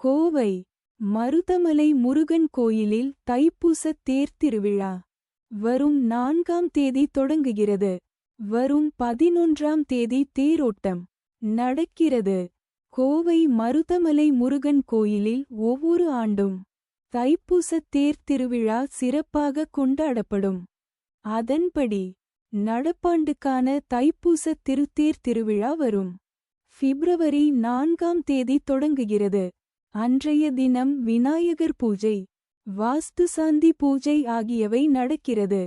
கோவை மருதமலை முருகன் கோயிலில் தைப்பூசத் தேர் திருவிழா வரும் 4ஆம் தேதி தொடங்குகிறது. வரும் 11ஆம் தேதி தேரோட்டம் நடக்கிறது. கோவை மருதமலை முருகன் கோயிலில் ஒவ்வொரு ஆண்டும் தைப்பூசத் தேர் திருவிழா சிறப்பாக கொண்டாடப்படும். அதன்படி நடப்பாண்டுக்கான தைப்பூசத் திருத்தேர் திருவிழா வரும் பிப்ரவரி 4ஆம் தேதி தொடங்குகிறது. அன்றைய தினம் விநாயகர் பூஜை, வாஸ்து சாந்தி பூஜை ஆகியவை நடக்கிறது.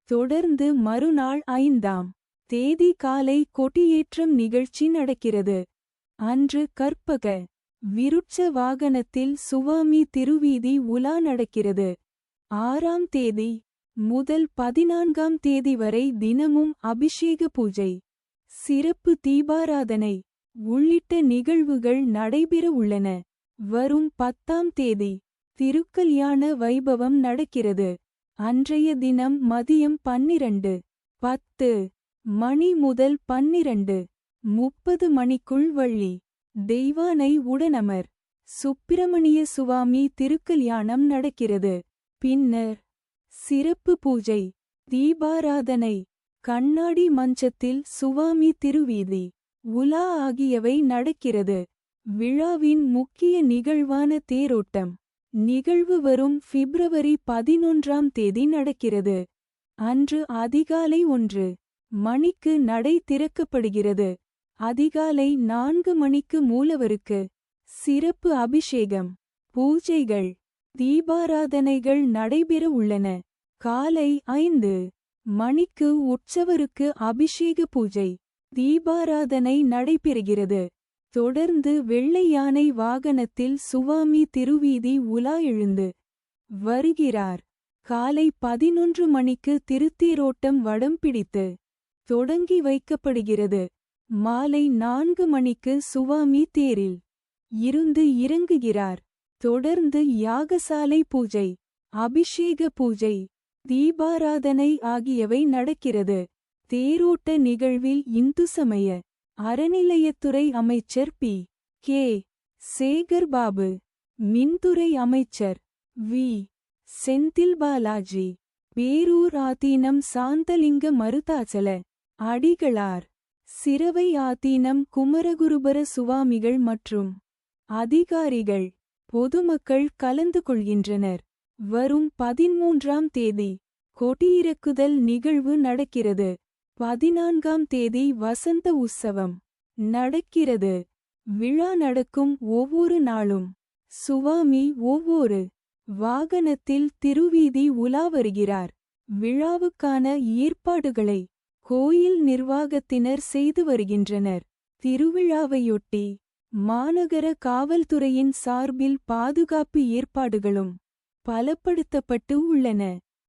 தொடர்ந்து மறுநாள் 5ஆம் தேதி காலை கொடியேற்றம் நிகழ்ச்சி நடக்கிறது. அன்று கற்பக விருட்ச வாகனத்தில் சுவாமி திருவீதி உலா நடக்கிறது. 6ஆம் தேதி முதல் 14ஆம் தேதி வரை தினமும் அபிஷேக பூஜை, சிறப்பு தீபாராதனை உள்ளிட்ட நிகழ்வுகள் நடைபெற உள்ளன. வரும் 10ஆம் தேதி திருக்கல்யாண வைபவம் நடக்கிறது. அன்றைய தினம் மதியம் 12:10 மணி முதல் 12:30 மணிக்குள் வள்ளி தெய்வானை உடனமர் சுப்பிரமணிய சுவாமி திருக்கல்யாணம் நடக்கிறது. பின்னர் சிறப்பு பூஜை, தீபாராதனை, கண்ணாடி மஞ்சத்தில் சுவாமி திருவீதி உலா ஆகியவை நடக்கிறது. விழாவின் முக்கிய நிகழ்வான தேரோட்டம் நிகழ்வு வரும் பிப்ரவரி 11ஆம் தேதி நடக்கிறது. அன்று அதிகாலை 1 மணிக்கு நடை திறக்கப்படுகிறது. அதிகாலை 4 மணிக்கு மூலவருக்கு சிறப்பு அபிஷேகம், பூஜைகள், தீபாராதனைகள் நடைபெற உள்ளன. காலை 5 மணிக்கு உற்சவருக்கு அபிஷேக பூஜை, தீபாராதனை நடைபெறுகிறது. தொடர்ந்து வெள்ளை யானை வாகனத்தில் சுவாமி திருவீதி உலா எழுந்து வருகிறார். காலை 11 மணிக்கு திருத்தேரோட்டம் வடம் பிடித்து தொடங்கி வைக்கப்படுகிறது. மாலை 4 மணிக்கு சுவாமி தேரில் இருந்து இறங்குகிறார். தொடர்ந்து யாகசாலை பூஜை, அபிஷேக பூஜை, தீபாராதனை ஆகியவை நடக்கிறது. தேரோட்ட நிகழ்வில் இந்து சமய அறநிலையத்துறை அமைச்சர் பி.கே. சேகர் பாபு, மின்துறை அமைச்சர் வி. செந்தில் பாலாஜி, பேரூர் ஆதீனம் சாந்தலிங்க மருதாசல அடிகளார், சிரவை ஆதீனம் குமரகுருபர சுவாமிகள் மற்றும் அதிகாரிகள், பொதுமக்கள் கலந்து கொள்கின்றனர். வரும் 13ஆம் தேதி கொடியிறக்குதல் நிகழ்வு நடக்கிறது. 14ஆம் தேதி வசந்த உற்சவம் நடக்கிறது. விழா நடக்கும் ஒவ்வொரு நாளும் சுவாமி ஒவ்வொரு வாகனத்தில் திருவீதி உலா வருகிறார். விழாவுக்கான ஏற்பாடுகளை கோயில் நிர்வாகத்தினர் செய்து வருகின்றனர். திருவிழாவையொட்டி மாநகர காவல்துறையின் சார்பில் பாதுகாப்பு ஏற்பாடுகளும் பலப்படுத்தப்பட்டு உள்ளன.